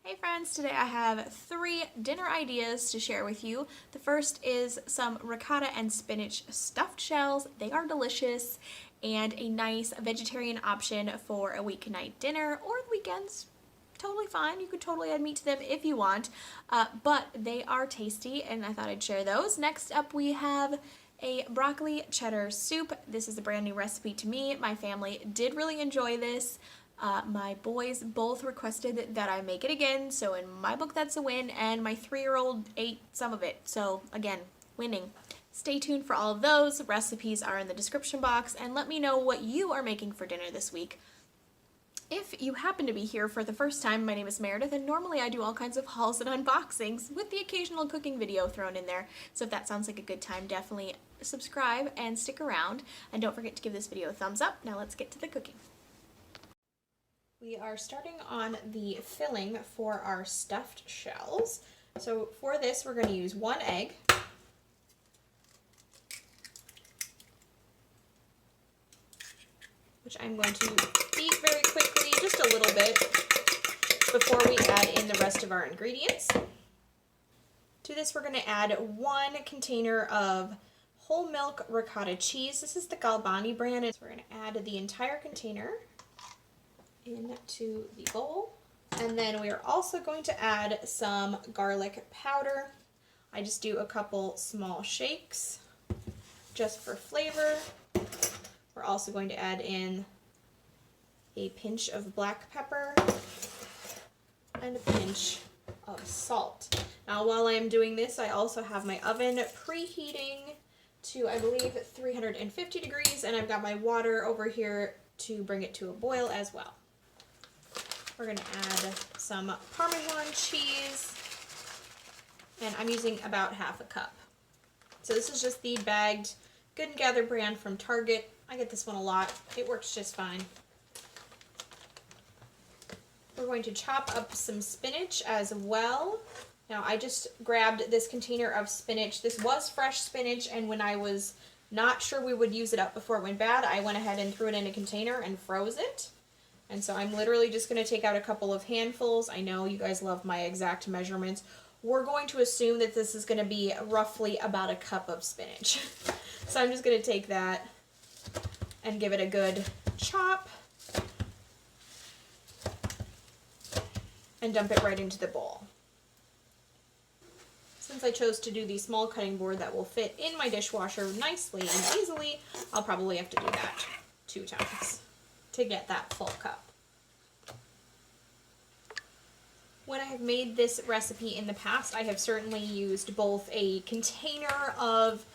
Hey friends, today I have 3 dinner ideas to share with you. The first is some ricotta and spinach stuffed shells. They are delicious and a nice vegetarian option for a weeknight dinner or the weekends. Totally fine. You could totally add meat to them if you want, but they are tasty and I thought I'd share those. Next up we have a broccoli cheddar soup. This is a brand new recipe to me. My family did really enjoy this. My boys both requested that I make it again, so in my book that's a win, and my 3-year-old ate some of it, so again, winning. Stay tuned for all of those. Recipes are in the description box, and let me know what you are making for dinner this week. If you happen to be here for the first time, my name is Meredith, and normally I do all kinds of hauls and unboxings with the occasional cooking video thrown in there, so if that sounds like a good time, definitely subscribe and stick around, and don't forget to give this video a thumbs up. Now let's get to the cooking. We are starting on the filling for our stuffed shells. So for this, we're going to use 1 egg, which I'm going to beat very quickly, just a little bit, before we add in the rest of our ingredients. To this, we're going to add 1 container of whole milk ricotta cheese. This is the Galbani brand, and so we're going to add the entire container into the bowl. And then we are also going to add some garlic powder. I just do a couple small shakes just for flavor. We're also going to add in a pinch of black pepper and a pinch of salt. Now while I'm doing this, I also have my oven preheating to, I believe, 350 degrees, and I've got my water over here to bring it to a boil as well. We're going to add some Parmesan cheese, and I'm using about ½ cup. So this is just the bagged Good & Gather brand from Target. I get this one a lot. It works just fine. We're going to chop up some spinach as well. Now I just grabbed this container of spinach. This was fresh spinach, and when I was not sure we would use it up before it went bad, I went ahead and threw it in a container and froze it. And so I'm literally just going to take out a couple of handfuls. I know you guys love my exact measurements. We're going to assume that this is going to be roughly about 1 cup of spinach. So I'm just going to take that and give it a good chop and dump it right into the bowl. Since I chose to do the small cutting board that will fit in my dishwasher nicely and easily, I'll probably have to do that 2 times to get that full cup. When I have made this recipe in the past, I have certainly used both a container of,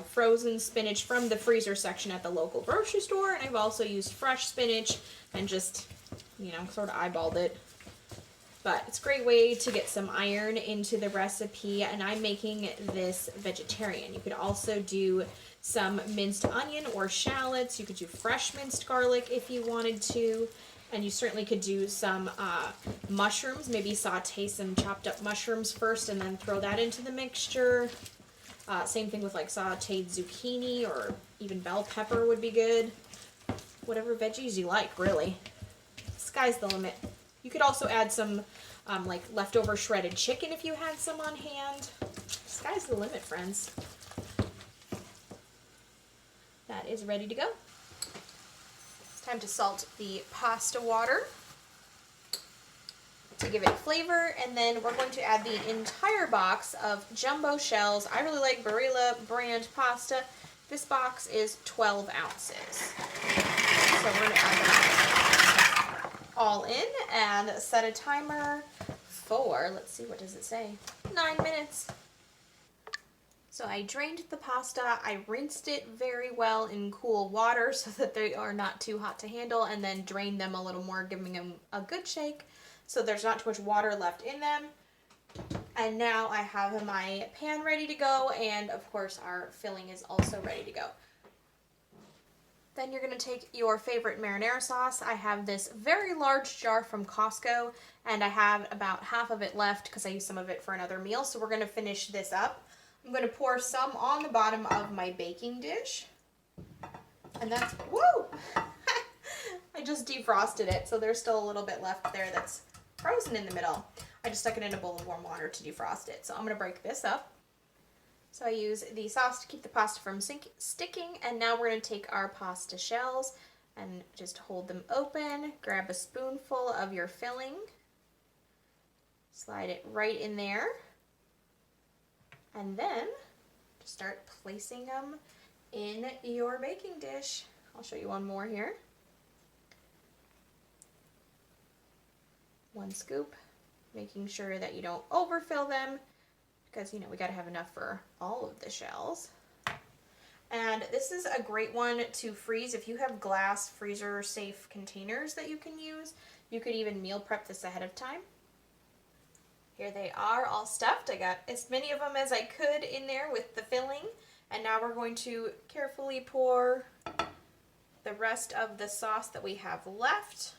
frozen spinach from the freezer section at the local grocery store, and I've also used fresh spinach and just, sort of eyeballed it. But it's a great way to get some iron into the recipe, and I'm making this vegetarian. You could also do some minced onion or shallots. You could do fresh minced garlic if you wanted to, and you certainly could do some mushrooms. Maybe saute some chopped up mushrooms first and then throw that into the mixture. Same thing with like sauteed zucchini, or even bell pepper would be good. Whatever veggies you like, really. Sky's the limit. You could also add some like leftover shredded chicken if you had some on hand. Sky's the limit, friends. That is ready to go. It's time to salt the pasta water to give it flavor, and then we're going to add the entire box of jumbo shells. I really like Barilla brand pasta. This box is 12 ounces. So we're going to add that all in and set a timer for, let's see, what does it say? 9 minutes. So I drained the pasta, I rinsed it very well in cool water so that they are not too hot to handle, and then drained them a little more, giving them a good shake so there's not too much water left in them. And now I have my pan ready to go, and of course our filling is also ready to go. Then you're going to take your favorite marinara sauce. I have this very large jar from Costco, and I have about half of it left because I used some of it for another meal, so we're going to finish this up. I'm going to pour some on the bottom of my baking dish. And that's, woo! I just defrosted it, so there's still a little bit left there that's frozen in the middle. I just stuck it in a bowl of warm water to defrost it. So I'm going to break this up. So I use the sauce to keep the pasta from sticking, and now we're going to take our pasta shells and just hold them open, grab a spoonful of your filling, slide it right in there, and then just start placing them in your baking dish. I'll show you one more here. One scoop, making sure that you don't overfill them, because, you know, we got to have enough for all of the shells. And this is a great one to freeze. If you have glass freezer safe containers that you can use, you could even meal prep this ahead of time. Here they are, all stuffed. I got as many of them as I could in there with the filling. And now we're going to carefully pour the rest of the sauce that we have left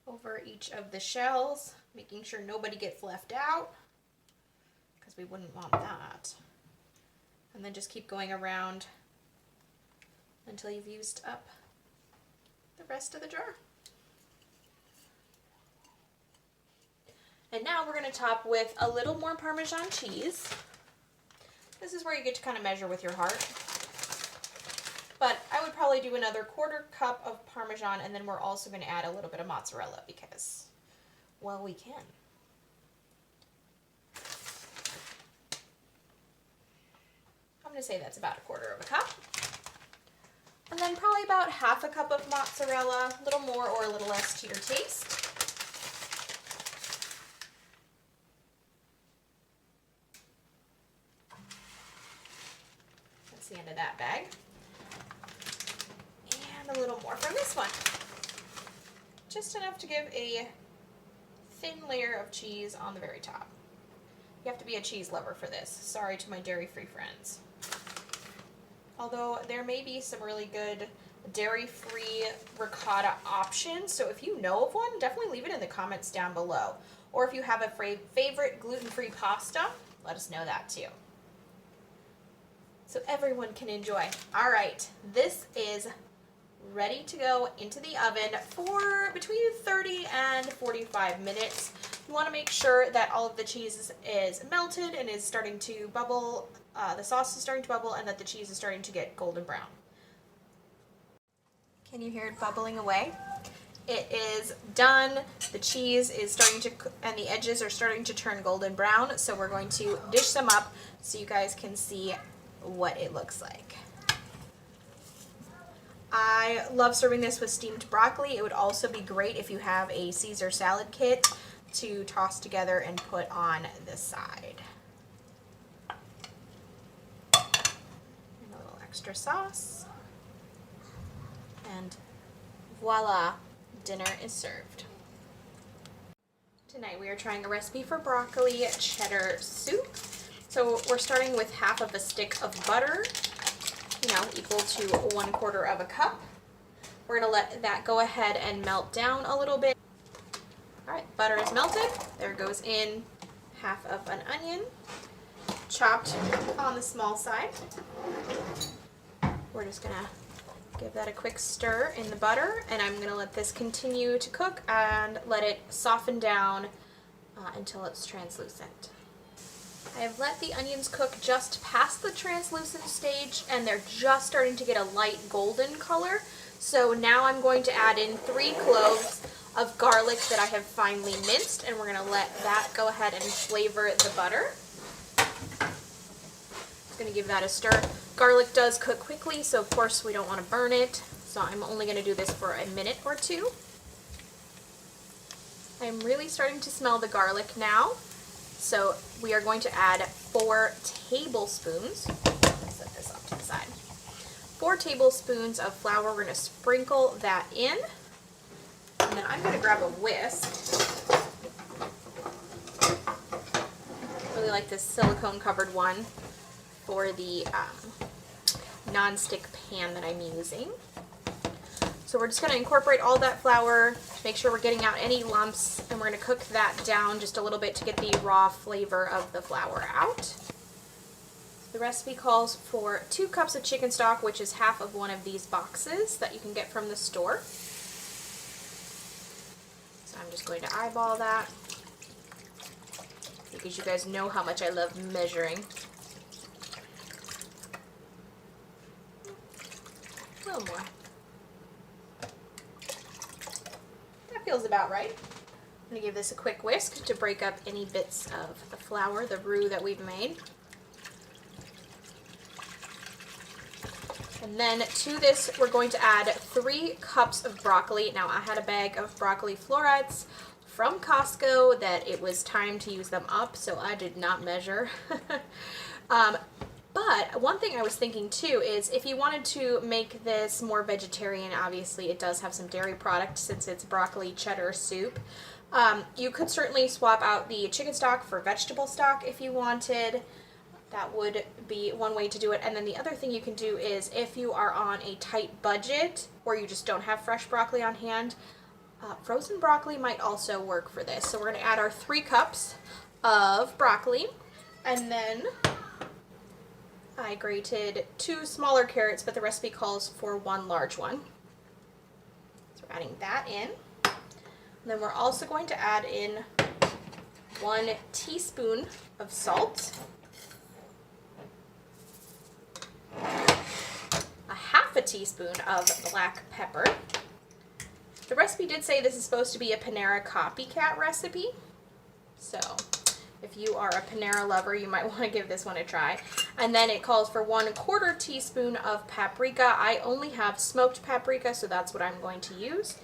over each of the shells, making sure nobody gets left out, because we wouldn't want that. And then just keep going around until you've used up the rest of the jar. And now we're going to top with a little more Parmesan cheese. This is where you get to kind of measure with your heart. But I would probably do another 1/4 cup of Parmesan, and then we're also going to add a little bit of mozzarella because, well, we can. I'm going to say that's about 1/4 cup. And then probably about 1/2 cup of mozzarella, a little more or a little less to your taste. That's the end of that bag. And a little more from this one. Just enough to give a thin layer of cheese on the very top. You have to be a cheese lover for this. Sorry to my dairy-free friends. Although there may be some really good dairy-free ricotta options, so if you know of one, definitely leave it in the comments down below. Or if you have a favorite gluten-free pasta, let us know that too. So everyone can enjoy. All right, this is ready to go into the oven for between 30 and 45 minutes. You want to make sure that all of the cheese is melted and is starting to bubble, the sauce is starting to bubble, and that the cheese is starting to get golden brown. Can you hear it bubbling away? It is done. The cheese is starting to, and the edges are starting to turn golden brown, so we're going to dish them up so you guys can see what it looks like. I love serving this with steamed broccoli. It would also be great if you have a Caesar salad kit to toss together and put on the side. And a little extra sauce. And voila, dinner is served. Tonight we are trying a recipe for broccoli cheddar soup. So we're starting with 1/2 stick of butter, you know, equal to 1/4 cup. We're gonna let that go ahead and melt down a little bit. All right, butter is melted. There goes in 1/2 an onion, chopped on the small side. We're just gonna give that a quick stir in the butter, and I'm gonna let this continue to cook and let it soften down until it's translucent. I have let the onions cook just past the translucent stage, and they're just starting to get a light golden color. So now I'm going to add in 3 cloves of garlic that I have finely minced, and we're going to let that go ahead and flavor the butter. Just going to give that a stir. Garlic does cook quickly, so of course we don't want to burn it. So I'm only going to do this for a minute or 2. I'm really starting to smell the garlic now. So we are going to add 4 tablespoons. I'll set this off to the side. 4 tablespoons of flour. We're going to sprinkle that in. And then I'm going to grab a whisk. I really like this silicone covered one for the non-stick pan that I'm using. So we're just going to incorporate all that flour, make sure we're getting out any lumps, and we're going to cook that down just a little bit to get the raw flavor of the flour out. The recipe calls for 2 cups of chicken stock, which is 1/2 of one of these boxes that you can get from the store. So I'm just going to eyeball that. because you guys know how much I love measuring. A little more. That feels about right. I'm going to give this a quick whisk to break up any bits of the flour, the roux that we've made. And then to this, we're going to add 3 cups of broccoli. Now, I had a bag of broccoli florets from Costco that it was time to use them up, so I did not measure. But one thing I was thinking too is if you wanted to make this more vegetarian, obviously it does have some dairy product since it's broccoli cheddar soup. You could certainly swap out the chicken stock for vegetable stock if you wanted. That would be one way to do it. And then the other thing you can do is if you are on a tight budget or you just don't have fresh broccoli on hand, frozen broccoli might also work for this. So we're going to add our 3 cups of broccoli, and then I grated 2 smaller carrots, but the recipe calls for 1 large one. So we're adding that in. And then we're also going to add in 1 teaspoon of salt, a half a teaspoon of black pepper. The recipe did say this is supposed to be a Panera copycat recipe, so if you are a Panera lover, you might want to give this one a try. And then it calls for 1/4 teaspoon of paprika. I only have smoked paprika, so that's what I'm going to use.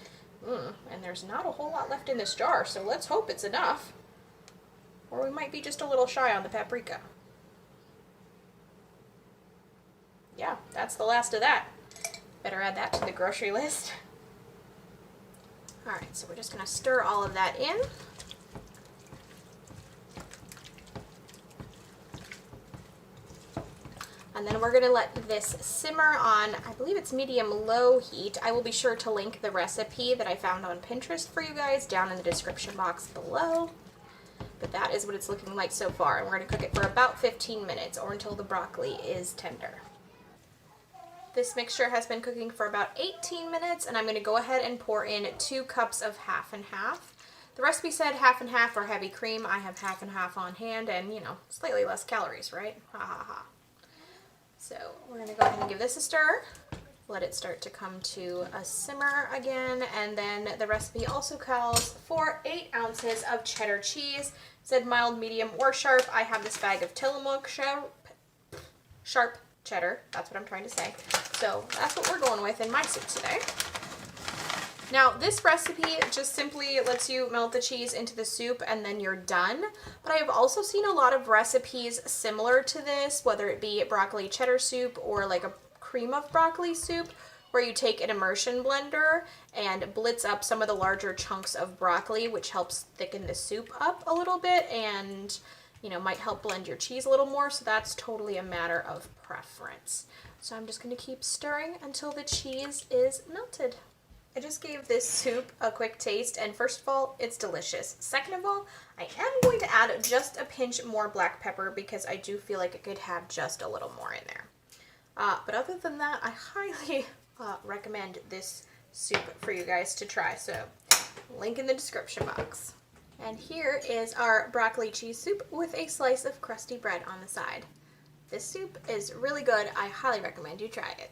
And there's not a whole lot left in this jar, so let's hope it's enough. Or we might be just a little shy on the paprika. Yeah, that's the last of that. Better add that to the grocery list. Alright, so we're just going to stir all of that in. And then we're going to let this simmer on, I believe it's medium-low heat. I will be sure to link the recipe that I found on Pinterest for you guys down in the description box below. But that is what it's looking like so far. And we're going to cook it for about 15 minutes or until the broccoli is tender. This mixture has been cooking for about 18 minutes, and I'm going to go ahead and pour in 2 cups of half and half. The recipe said half and half or heavy cream. I have half and half on hand, and you know, slightly less calories, right? Ha ha ha. So we're going to go ahead and give this a stir. Let it start to come to a simmer again, and then the recipe also calls for 8 ounces of cheddar cheese. It said mild, medium, or sharp. I have this bag of Tillamook sharp cheddar. That's what I'm trying to say. So that's what we're going with in my soup today. Now, this recipe just simply lets you melt the cheese into the soup and then you're done. But I have also seen a lot of recipes similar to this, whether it be broccoli cheddar soup or like a cream of broccoli soup, where you take an immersion blender and blitz up some of the larger chunks of broccoli, which helps thicken the soup up a little bit and, you know, might help blend your cheese a little more. So that's totally a matter of preference. So I'm just going to keep stirring until the cheese is melted. I just gave this soup a quick taste, and first of all, it's delicious. Second of all, I am going to add just a pinch more black pepper because I do feel like it could have just a little more in there. But other than that, I highly recommend this soup for you guys to try. So, link in the description box. And here is our broccoli cheese soup with a slice of crusty bread on the side. This soup is really good. I highly recommend you try it.